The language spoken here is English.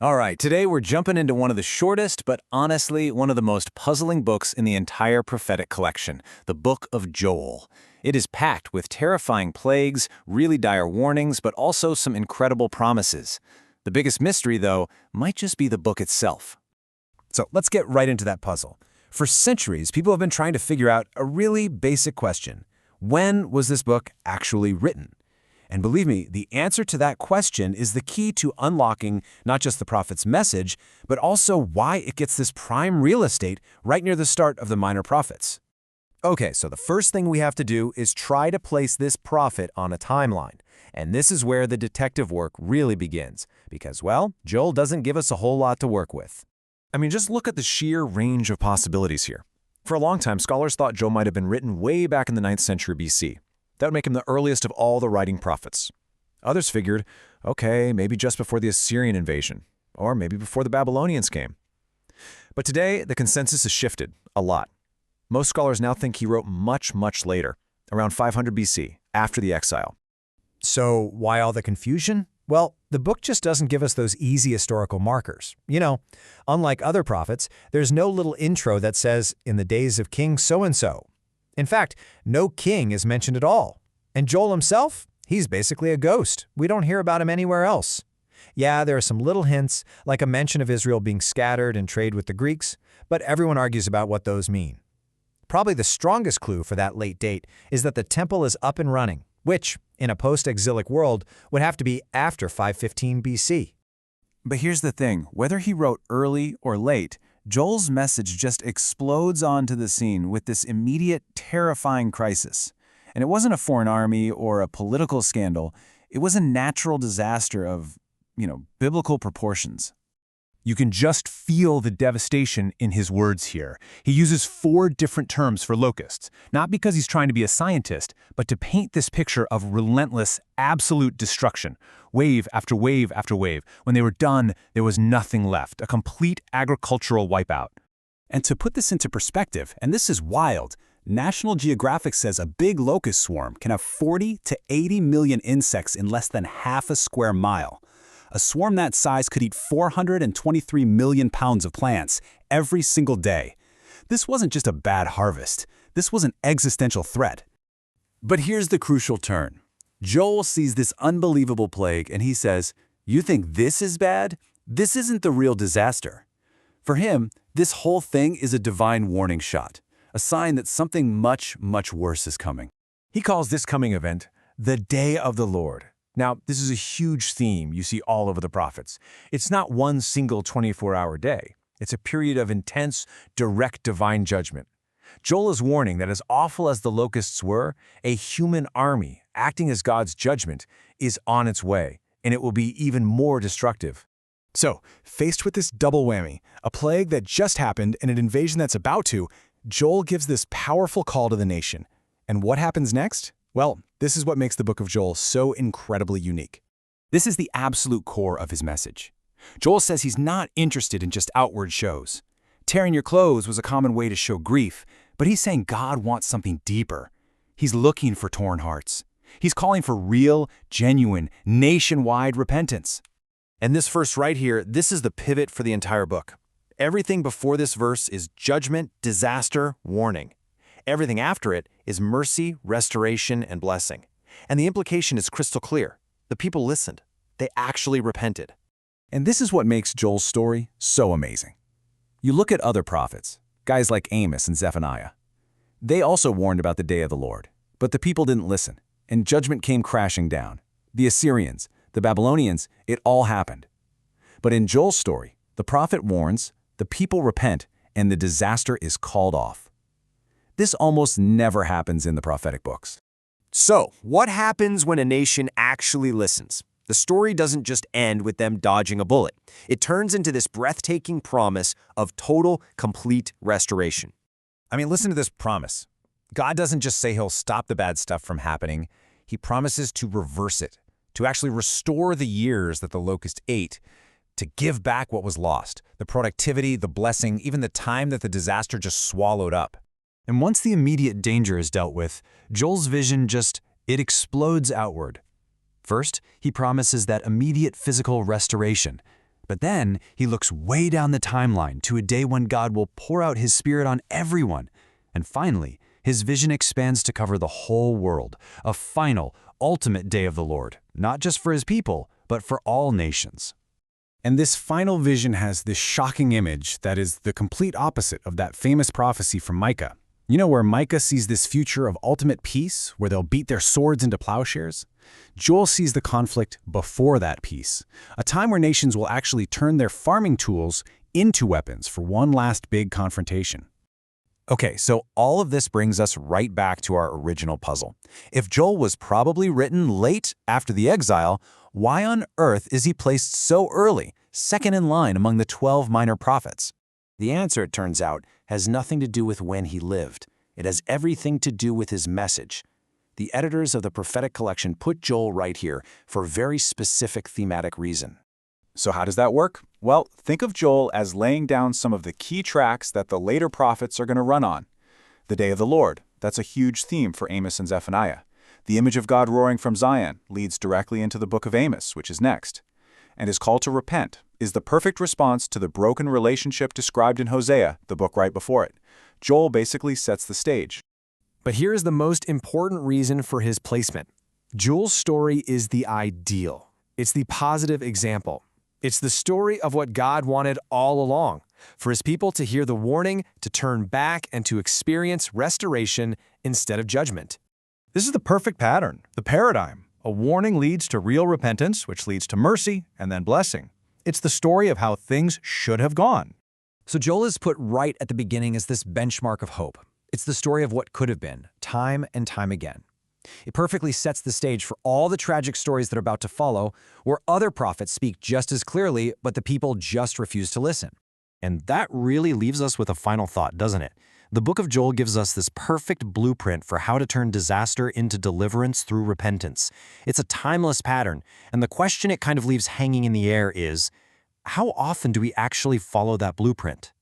All right, today we're jumping into one of the shortest, but honestly, one of the most puzzling books in the entire prophetic collection, the Book of Joel. It is packed with terrifying plagues, really dire warnings, but also some incredible promises. The biggest mystery, though, might just be the book itself. So let's get right into that puzzle. For centuries, people have been trying to figure out a really basic question. When was this book actually written? And believe me, the answer to that question is the key to unlocking not just the prophet's message, but also why it gets this prime real estate right near the start of the minor prophets. Okay, so the first thing we have to do is try to place this prophet on a timeline. And this is where the detective work really begins, because, well, Joel doesn't give us a whole lot to work with. I mean, just look at the sheer range of possibilities here. For a long time, scholars thought Joel might have been written way back in the 9th century BC. That would make him the earliest of all the writing prophets. Others figured, okay, maybe just before the Assyrian invasion, or maybe before the Babylonians came. But today, the consensus has shifted a lot. Most scholars now think he wrote much, much later, around 500 BC, after the exile. So why all the confusion? Well, the book just doesn't give us those easy historical markers. You know, unlike other prophets, there's no little intro that says, in the days of King so-and-so. In fact, no king is mentioned at all. And Joel himself, he's basically a ghost. We don't hear about him anywhere else. Yeah, there are some little hints, like a mention of Israel being scattered and trade with the Greeks, but everyone argues about what those mean. Probably the strongest clue for that late date is that the temple is up and running, which, in a post-exilic world, would have to be after 515 BC. But here's the thing, whether he wrote early or late, Joel's message just explodes onto the scene with this immediate, terrifying crisis. And it wasn't a foreign army or a political scandal. It was a natural disaster of, biblical proportions. You can just feel the devastation in his words here. He uses 4 different terms for locusts, not because he's trying to be a scientist, but to paint this picture of relentless, absolute destruction. Wave after wave after wave. When they were done, there was nothing left, a complete agricultural wipeout. And to put this into perspective, and this is wild, National Geographic says a big locust swarm can have 40 to 80 million insects in less than half a square mile. A swarm that size could eat 423 million pounds of plants every single day. This wasn't just a bad harvest. This was an existential threat. But here's the crucial turn. Joel sees this unbelievable plague and he says, "You think this is bad? This isn't the real disaster." For him, this whole thing is a divine warning shot, a sign that something much, much worse is coming. He calls this coming event the Day of the Lord. Now, this is a huge theme you see all over the prophets. It's not one single 24-hour day. It's a period of intense, direct divine judgment. Joel is warning that as awful as the locusts were, a human army, acting as God's judgment, is on its way, and it will be even more destructive. So, faced with this double whammy, a plague that just happened and an invasion that's about to, Joel gives this powerful call to the nation. And what happens next? Well, this is what makes the book of Joel so incredibly unique. This is the absolute core of his message. Joel says he's not interested in just outward shows. Tearing your clothes was a common way to show grief, but he's saying God wants something deeper. He's looking for torn hearts. He's calling for real, genuine, nationwide repentance. And this verse right here, this is the pivot for the entire book. Everything before this verse is judgment, disaster, warning. Everything after it is mercy, restoration, and blessing. And the implication is crystal clear. The people listened. They actually repented. And this is what makes Joel's story so amazing. You look at other prophets, guys like Amos and Zephaniah. They also warned about the day of the Lord, but the people didn't listen, and judgment came crashing down. The Assyrians, the Babylonians, it all happened. But in Joel's story, the prophet warns, the people repent, and the disaster is called off. This almost never happens in the prophetic books. So, what happens when a nation actually listens? The story doesn't just end with them dodging a bullet. It turns into this breathtaking promise of total, complete restoration. I mean, listen to this promise. God doesn't just say he'll stop the bad stuff from happening. He promises to reverse it, to actually restore the years that the locust ate, to give back what was lost, the productivity, the blessing, even the time that the disaster just swallowed up. And once the immediate danger is dealt with, Joel's vision it explodes outward. First, he promises that immediate physical restoration. But then he looks way down the timeline to a day when God will pour out his Spirit on everyone. And finally, his vision expands to cover the whole world, a final, ultimate day of the Lord, not just for his people, but for all nations. And this final vision has this shocking image that is the complete opposite of that famous prophecy from Micah. You know, where Micah sees this future of ultimate peace, where they'll beat their swords into plowshares? Joel sees the conflict before that peace, a time where nations will actually turn their farming tools into weapons for one last big confrontation. Okay, so all of this brings us right back to our original puzzle. If Joel was probably written late after the exile, why on earth is he placed so early, second in line among the 12 minor prophets? The answer, it turns out, has nothing to do with when he lived. It has everything to do with his message. The editors of the prophetic collection put Joel right here for a very specific thematic reason. So how does that work? Well, think of Joel as laying down some of the key tracks that the later prophets are going to run on. The day of the Lord, that's a huge theme for Amos and Zephaniah. The image of God roaring from Zion leads directly into the book of Amos, which is next. And his call to repent is the perfect response to the broken relationship described in Hosea, the book right before it. Joel basically sets the stage. But here is the most important reason for his placement. Joel's story is the ideal. It's the positive example. It's the story of what God wanted all along, for his people to hear the warning, to turn back, and to experience restoration instead of judgment. This is the perfect pattern, the paradigm. A warning leads to real repentance, which leads to mercy and then blessing. It's the story of how things should have gone. So Joel is put right at the beginning as this benchmark of hope. It's the story of what could have been, time and time again. It perfectly sets the stage for all the tragic stories that are about to follow, where other prophets speak just as clearly, but the people just refuse to listen. And that really leaves us with a final thought, doesn't it? The book of Joel gives us this perfect blueprint for how to turn disaster into deliverance through repentance. It's a timeless pattern, and the question it kind of leaves hanging in the air is, how often do we actually follow that blueprint?